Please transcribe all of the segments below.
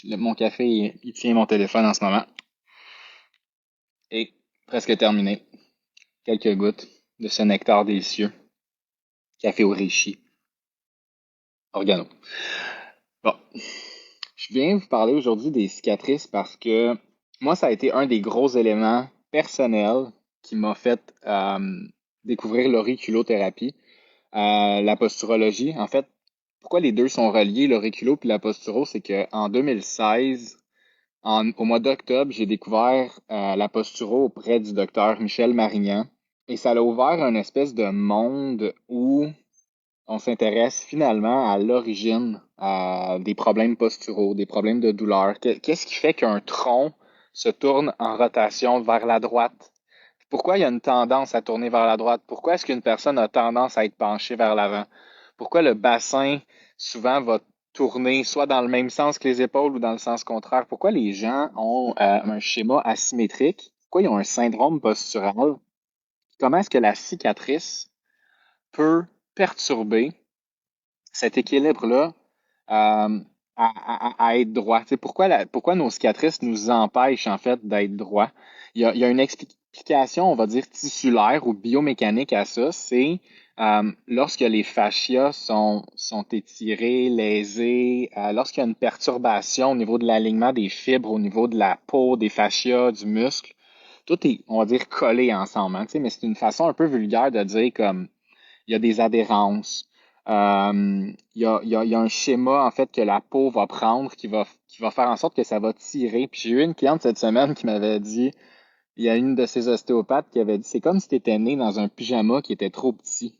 Mon café, il tient mon téléphone en ce moment. Et presque terminé. Quelques gouttes de ce nectar délicieux. Café au reishi. Organo. Bon, je viens vous parler aujourd'hui des cicatrices parce que moi, ça a été un des gros éléments personnels qui m'a fait découvrir l'auriculothérapie, la posturologie. En fait, pourquoi les deux sont reliés, l'auriculo puis la posturo, c'est qu'en 2016, au mois d'octobre, j'ai découvert la posturo auprès du docteur Michel Marignan. Et ça a ouvert un espèce de monde où on s'intéresse finalement à l'origine des problèmes posturaux, des problèmes de douleur. Qu'est-ce qui fait qu'un tronc se tourne en rotation vers la droite? Pourquoi il y a une tendance à tourner vers la droite? Pourquoi est-ce qu'une personne a tendance à être penchée vers l'avant? Pourquoi le bassin souvent va tourner soit dans le même sens que les épaules ou dans le sens contraire? Pourquoi les gens ont un schéma asymétrique? Pourquoi ils ont un syndrome postural? Comment est-ce que la cicatrice peut perturber cet équilibre-là à être droit? Tu sais, pourquoi nos cicatrices nous empêchent en fait d'être droits? Il y a une explication, on va dire, tissulaire ou biomécanique à ça. C'est lorsque les fascias sont étirés, lésés, lorsqu'il y a une perturbation au niveau de l'alignement des fibres, au niveau de la peau, des fascias, du muscle, tout est, on va dire, collé ensemble. Hein, tu sais, mais c'est une façon un peu vulgaire de dire comme il y a des adhérences. Il y a un schéma en fait que la peau va prendre qui va faire en sorte que ça va tirer. Puis j'ai eu une cliente cette semaine qui m'avait dit, il y a une de ses ostéopathes qui avait dit, c'est comme si tu étais né dans un pyjama qui était trop petit.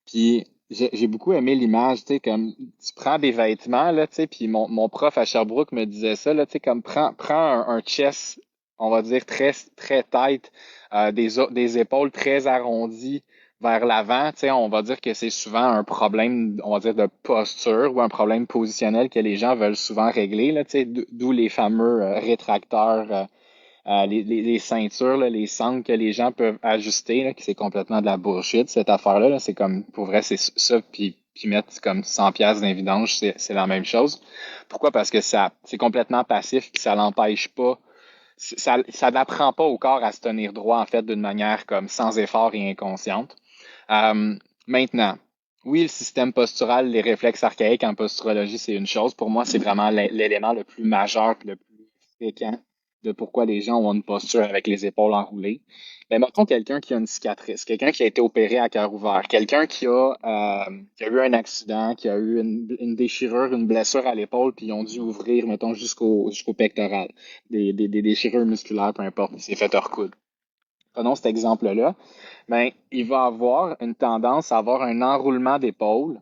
Puis j'ai beaucoup aimé l'image, tu sais, comme tu prends des vêtements, là, tu sais, puis mon prof à Sherbrooke me disait ça, là, tu sais, comme prends un chest, on va dire, très, très tight, des épaules très arrondies vers l'avant, tu sais, on va dire que c'est souvent un problème, on va dire, de posture ou un problème positionnel que les gens veulent souvent régler, là, tu sais, d'où les fameux rétracteurs les ceintures, là, les sangles que les gens peuvent ajuster, là, que c'est complètement de la bullshit, cette affaire-là. Là, c'est comme, pour vrai, c'est ça, puis mettre comme 100 pièces d'un vidange, c'est la même chose. Pourquoi? Parce que c'est complètement passif, puis ça l'empêche pas, ça n'apprend pas au corps à se tenir droit, en fait, d'une manière comme sans effort et inconsciente. Maintenant, oui, le système postural, les réflexes archaïques en posturologie, c'est une chose. Pour moi, c'est vraiment l'élément le plus majeur et le plus fréquent de pourquoi les gens ont une posture avec les épaules enroulées. Mais mettons quelqu'un qui a une cicatrice, quelqu'un qui a été opéré à cœur ouvert, quelqu'un qui a eu un accident, qui a eu une déchirure, une blessure à l'épaule, puis ils ont dû ouvrir, mettons, jusqu'au pectoral, des déchirures musculaires, peu importe, il s'est fait recoudre. Prenons cet exemple-là, ben, il va avoir une tendance à avoir un enroulement d'épaule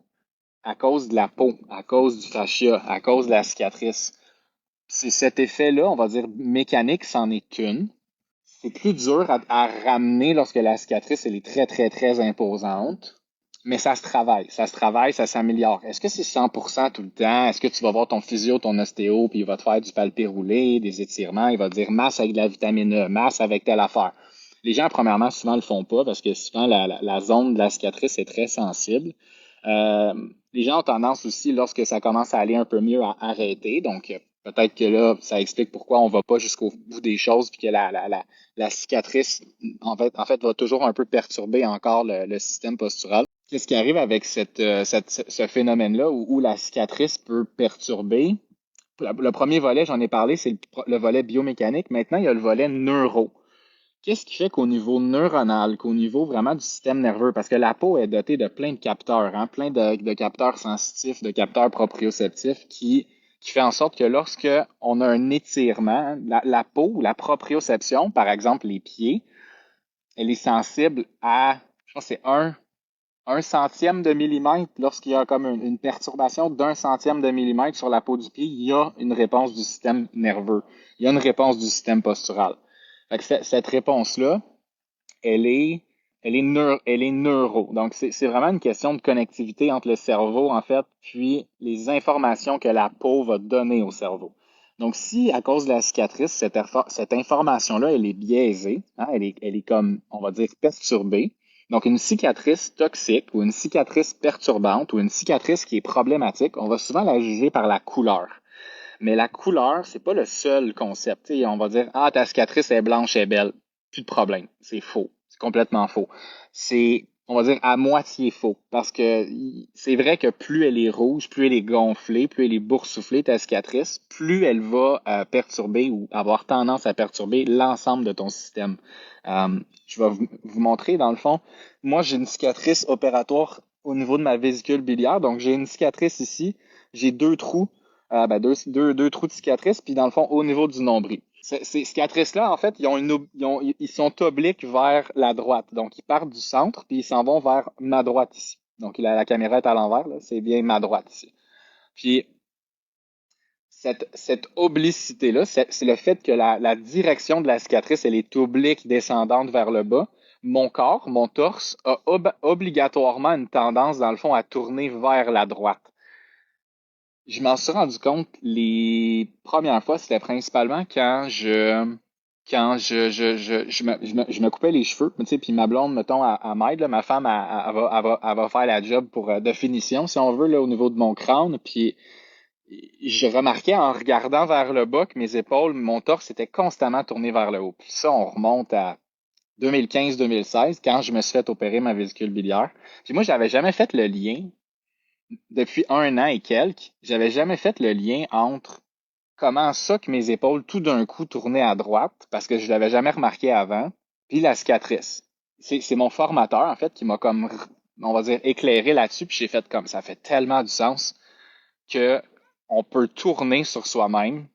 à cause de la peau, à cause du fascia, à cause de la cicatrice. C'est cet effet-là, on va dire mécanique, c'en est une. C'est plus dur à ramener lorsque la cicatrice elle est très, très, très imposante. Mais ça se travaille, ça se travaille, ça s'améliore. Est-ce que c'est 100% tout le temps? Est-ce que tu vas voir ton physio, ton ostéo, puis il va te faire du palpé roulé, des étirements, il va te dire masse avec de la vitamine E, masse avec telle affaire. Les gens, premièrement, souvent le font pas parce que souvent la zone de la cicatrice est très sensible. Euh, les gens ont tendance aussi, lorsque ça commence à aller un peu mieux, à arrêter. Donc, peut-être que là, ça explique pourquoi on va pas jusqu'au bout des choses, puis que la cicatrice, en fait, va toujours un peu perturber encore le système postural. Qu'est-ce qui arrive avec ce phénomène-là où la cicatrice peut perturber? Le premier volet, j'en ai parlé, c'est le volet biomécanique. Maintenant, il y a le volet neuro. Qu'est-ce qui fait qu'au niveau neuronal, qu'au niveau vraiment du système nerveux, parce que la peau est dotée de plein de capteurs, hein, plein de capteurs sensitifs, de capteurs proprioceptifs qui fait en sorte que lorsque on a un étirement, la peau, la proprioception, par exemple les pieds, elle est sensible à, je pense que c'est un centième de millimètre. Lorsqu'il y a comme une perturbation d'un centième de millimètre sur la peau du pied, il y a une réponse du système nerveux. Il y a une réponse du système postural. Fait que cette réponse-là, elle est, elle est neuro. Donc, c'est vraiment une question de connectivité entre le cerveau, en fait, puis les informations que la peau va donner au cerveau. Donc, si à cause de la cicatrice, cette information-là, elle est biaisée, hein, elle est comme, on va dire, perturbée. Donc, une cicatrice toxique ou une cicatrice perturbante ou une cicatrice qui est problématique, on va souvent la juger par la couleur. Mais la couleur, c'est pas le seul concept. Tu sais, on va dire, ah, ta cicatrice est blanche, elle est belle. Plus de problème. C'est faux. C'est complètement faux. C'est, on va dire, à moitié faux. Parce que c'est vrai que plus elle est rouge, plus elle est gonflée, plus elle est boursouflée, ta cicatrice, plus elle va perturber ou avoir tendance à perturber l'ensemble de ton système. Je vais vous montrer, dans le fond, moi, j'ai une cicatrice opératoire au niveau de ma vésicule biliaire. Donc, j'ai une cicatrice ici. J'ai deux trous, deux trous de cicatrice, puis dans le fond, au niveau du nombril. Ces cicatrices-là, en fait, ils sont obliques vers la droite. Donc, ils partent du centre, puis ils s'en vont vers ma droite ici. Donc, la caméra est à l'envers, là. C'est bien ma droite ici. Puis, cette oblicité-là, c'est le fait que la direction de la cicatrice, elle est oblique descendante vers le bas. Mon corps, mon torse, a obligatoirement une tendance, dans le fond, à tourner vers la droite. Je m'en suis rendu compte les premières fois, c'était principalement quand je me coupais les cheveux, tu sais, puis ma blonde, mettons, à m'aide, là, ma femme, elle va faire la job pour de finition, si on veut, là, au niveau de mon crâne, puis je remarquais en regardant vers le bas que mes épaules, mon torse était constamment tourné vers le haut. Puis ça, on remonte à 2015-2016, quand je me suis fait opérer ma vésicule biliaire. Puis moi, j'avais jamais fait le lien depuis un an et quelques, j'avais jamais fait le lien entre comment ça que mes épaules tout d'un coup tournaient à droite, parce que je l'avais jamais remarqué avant, puis la cicatrice. C'est mon formateur, en fait, qui m'a comme, on va dire, éclairé là-dessus, puis j'ai fait comme ça fait tellement du sens que on peut tourner sur soi-même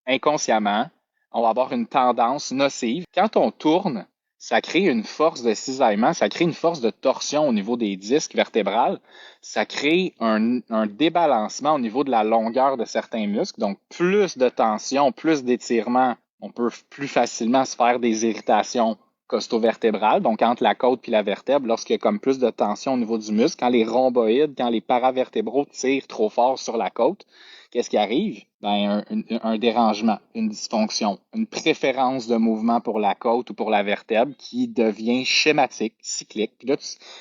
inconsciemment, on va avoir une tendance nocive. Quand on tourne, ça crée une force de cisaillement, ça crée une force de torsion au niveau des disques vertébrales, ça crée un débalancement au niveau de la longueur de certains muscles, donc plus de tension, plus d'étirement, on peut plus facilement se faire des irritations costo-vertébrales, donc entre la côte et la vertèbre, lorsqu'il y a comme plus de tension au niveau du muscle, quand les rhomboïdes, quand les paravertébraux tirent trop fort sur la côte, qu'est-ce qui arrive? Ben, un dérangement, une dysfonction, une préférence de mouvement pour la côte ou pour la vertèbre qui devient schématique, cyclique. Puis là,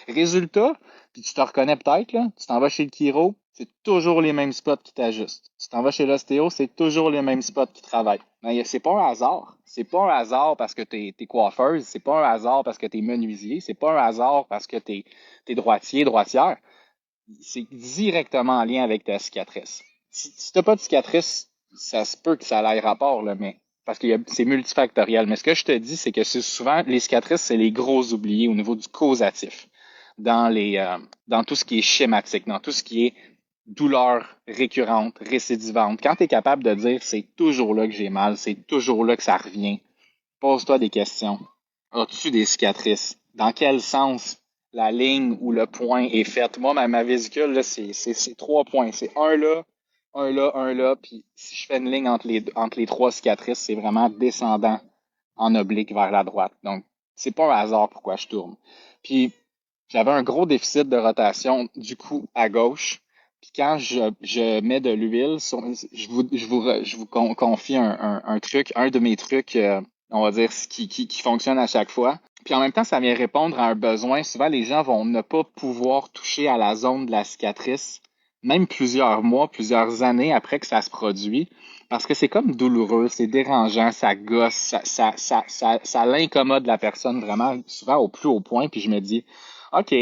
résultat, puis tu te reconnais peut-être, là, tu t'en vas chez le chiro, c'est toujours les mêmes spots qui t'ajustent. Tu t'en vas chez l'ostéo, c'est toujours les mêmes spots qui travaillent. Ben, c'est pas un hasard. C'est pas un hasard parce que t'es coiffeuse, c'est pas un hasard parce que t'es menuisier, c'est pas un hasard parce que t'es droitier, droitière. C'est directement en lien avec ta cicatrice. Si t'as pas de cicatrice, ça se peut que ça ait rapport, là, mais parce que c'est multifactoriel. Mais ce que je te dis, c'est que c'est souvent les cicatrices, c'est les gros oubliés au niveau du causatif, dans tout ce qui est schématique, dans tout ce qui est douleur récurrente, récidivante. Quand tu es capable de dire c'est toujours là que j'ai mal, c'est toujours là que ça revient, pose-toi des questions. As-tu des cicatrices? Dans quel sens la ligne ou le point est faite? Moi, ma vésicule, là, c'est trois points. C'est un là, puis si je fais une ligne entre les trois cicatrices, c'est vraiment descendant en oblique vers la droite. Donc, c'est pas un hasard pourquoi je tourne. Puis, j'avais un gros déficit de rotation du cou à gauche. Puis quand je mets de l'huile, je vous confie un truc, un de mes trucs, on va dire, qui fonctionne à chaque fois. Puis en même temps, ça vient répondre à un besoin. Souvent, les gens vont ne pas pouvoir toucher à la zone de la cicatrice, même plusieurs mois, plusieurs années après que ça se produit, parce que c'est comme douloureux, c'est dérangeant, ça gosse, ça l'incommode la personne vraiment, souvent au plus haut point. Puis je me dis, OK,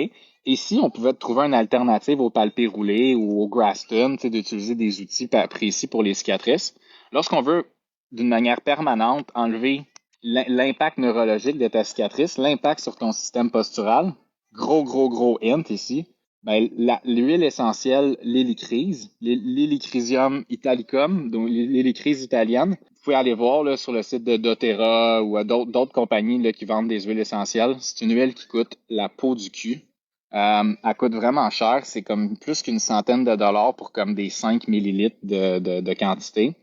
et si on pouvait trouver une alternative au palpé roulé ou au Graston, d'utiliser des outils précis pour les cicatrices, lorsqu'on veut d'une manière permanente enlever l'impact neurologique de ta cicatrice, l'impact sur ton système postural, gros hint ici, ben, l'huile essentielle l'hélicryse, l'hélicrisium italicum, donc l'hélicryse italienne. Vous pouvez aller voir là, sur le site de doTERRA ou d'autres compagnies là, qui vendent des huiles essentielles. C'est une huile qui coûte la peau du cul. Elle coûte vraiment cher. C'est comme plus qu'une centaine de dollars pour comme des 5 millilitres de quantité.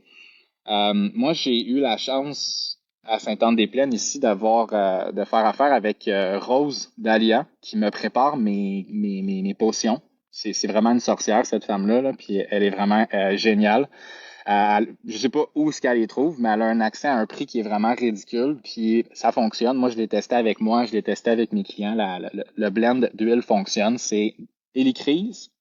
Moi, j'ai eu la chance à Sainte-Anne-des-Plaines ici de faire affaire avec Rose Dahlia qui me prépare mes potions. C'est vraiment une sorcière, cette femme-là, là, puis elle est vraiment géniale. Je sais pas où ce qu'elle les trouve, mais elle a un accès à un prix qui est vraiment ridicule, puis ça fonctionne. Moi, je l'ai testé avec moi, je l'ai testé avec mes clients. Le blend d'huile fonctionne. C'est hélicryse,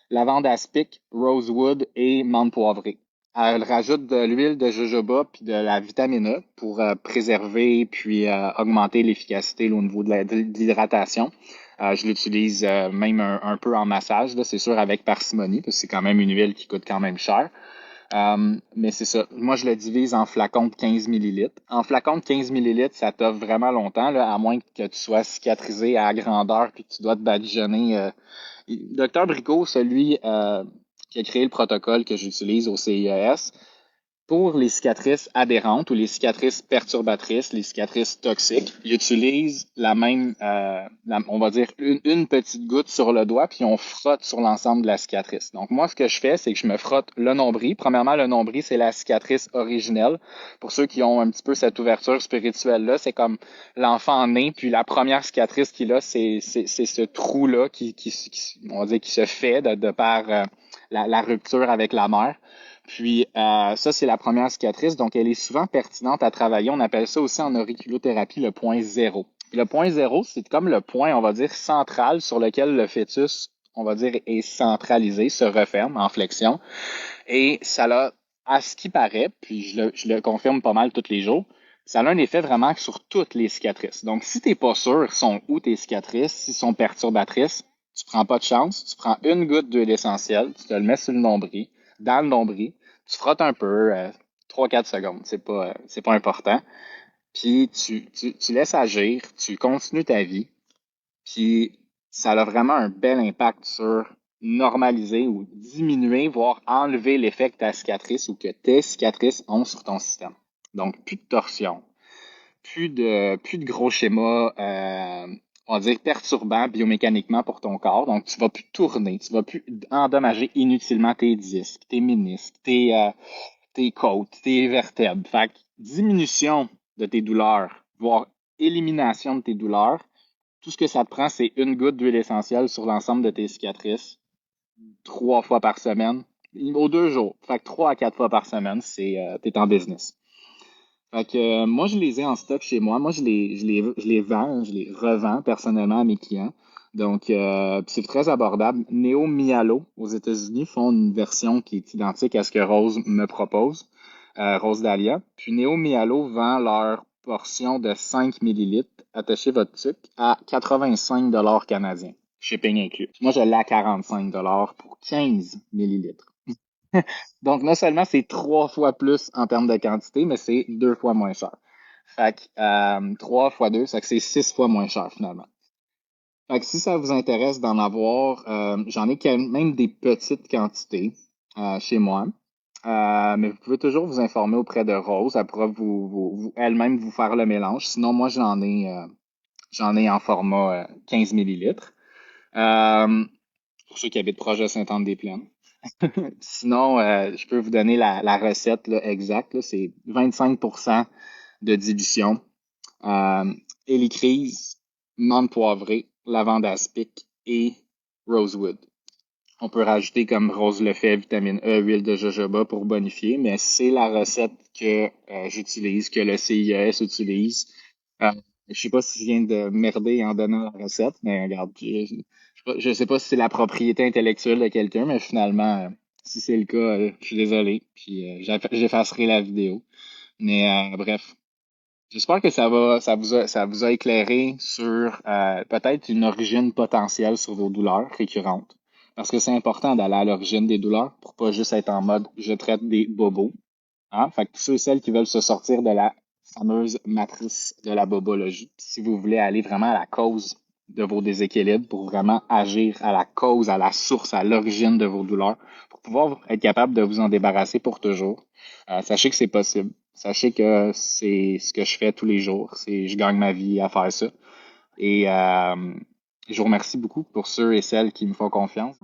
lavande aspic, rosewood et menthe poivrée. Elle rajoute de l'huile de jojoba puis de la vitamine E pour préserver puis augmenter l'efficacité là, au niveau de l'hydratation. Je l'utilise même un peu en massage, là, c'est sûr avec parcimonie, parce que c'est quand même une huile qui coûte quand même cher. Mais c'est ça. Moi, je le divise en flacons de 15 millilitres. En flacon de 15 millilitres, ça t'offre vraiment longtemps, là, à moins que tu sois cicatrisé à grandeur puis que tu dois te badigeonner. Docteur Bricot, celui qui a créé le protocole que j'utilise au CIES, pour les cicatrices adhérentes ou les cicatrices perturbatrices, les cicatrices toxiques, ils utilisent la même, on va dire, une petite goutte sur le doigt, puis on frotte sur l'ensemble de la cicatrice. Donc moi, ce que je fais, c'est que je me frotte le nombril. Premièrement, le nombril, c'est la cicatrice originelle. Pour ceux qui ont un petit peu cette ouverture spirituelle-là, c'est comme l'enfant né, puis la première cicatrice qu'il a, c'est ce trou-là on va dire, qui se fait de par la rupture avec la mère. Puis ça, c'est la première cicatrice, donc elle est souvent pertinente à travailler. On appelle ça aussi en auriculothérapie le point zéro. Puis le point zéro, c'est comme le point, on va dire, central sur lequel le fœtus, on va dire, est centralisé, se referme en flexion. Et ça a, à ce qui paraît, puis je le confirme pas mal tous les jours, ça a un effet vraiment sur toutes les cicatrices. Donc, si t'es pas sûr sont où tes cicatrices, s'ils sont perturbatrices, tu prends pas de chance, tu prends une goutte d'huile essentielle, tu te le mets sur le nombril, dans le nombril, tu frottes un peu, 3-4 secondes, c'est pas important. Puis tu laisses agir, tu continues ta vie, puis ça a vraiment un bel impact sur normaliser ou diminuer, voire enlever l'effet que ta cicatrice ou que tes cicatrices ont sur ton système. Donc, plus de torsion, plus de gros schémas, on va dire, perturbants biomécaniquement pour ton corps. Donc, tu vas plus tourner, tu vas plus endommager inutilement tes disques, tes ménisques, tes côtes, tes vertèbres. Fait que diminution de tes douleurs, voire élimination de tes douleurs. Tout ce que ça te prend, c'est une goutte d'huile essentielle sur l'ensemble de tes cicatrices, 3 fois par semaine, aux 2 jours. Fait que 3 à 4 fois par semaine, t'es en business. Fait que moi, je les ai en stock chez moi. Moi, je les vends, je les revends personnellement à mes clients. Donc, c'est très abordable. Neo Mialo aux États-Unis font une version qui est identique à ce que Rose me propose, Rose Dahlia. Puis Neo Mialo vend leur portion de 5 millilitres, attachez votre truc, à 85 canadiens, shipping inclus. Moi, je l'ai à 45 pour 15 millilitres. Donc, non seulement c'est 3 fois plus en termes de quantité, mais c'est 2 fois moins cher. Fait que 3 fois 2, ça fait que c'est 6 fois moins cher finalement. Fait que si ça vous intéresse d'en avoir, j'en ai quand même des petites quantités chez moi. Mais vous pouvez toujours vous informer auprès de Rose. Elle pourra elle-même vous faire le mélange. Sinon, moi, j'en ai en format 15 millilitres. Pour ceux qui habitent proche de Sainte-Anne-des-Plaines. Sinon, je peux vous donner la recette là, exacte. Là. C'est 25% de dilution, hélicryse, menthe poivrée, lavande aspic et rosewood. On peut rajouter, comme Rose le fait, vitamine E, huile de jojoba pour bonifier, mais c'est la recette que j'utilise, que le CIES utilise. Euh, je sais pas si je viens de merder en donnant la recette, mais regarde, je sais pas si c'est la propriété intellectuelle de quelqu'un, mais finalement, si c'est le cas, je suis désolé, puis j'effacerai la vidéo. Mais bref, j'espère que ça vous a éclairé sur peut-être une origine potentielle sur vos douleurs récurrentes. Parce que c'est important d'aller à l'origine des douleurs pour pas juste être en mode je traite des bobos. Hein? Fait que tous ceux et celles qui veulent se sortir de la fameuse matrice de la bobologie, si vous voulez aller vraiment à la cause de vos déséquilibres, pour vraiment agir à la cause, à la source, à l'origine de vos douleurs, pour pouvoir être capable de vous en débarrasser pour toujours, sachez que c'est possible. Sachez que c'est ce que je fais tous les jours. Je gagne ma vie à faire ça. Et je vous remercie beaucoup pour ceux et celles qui me font confiance.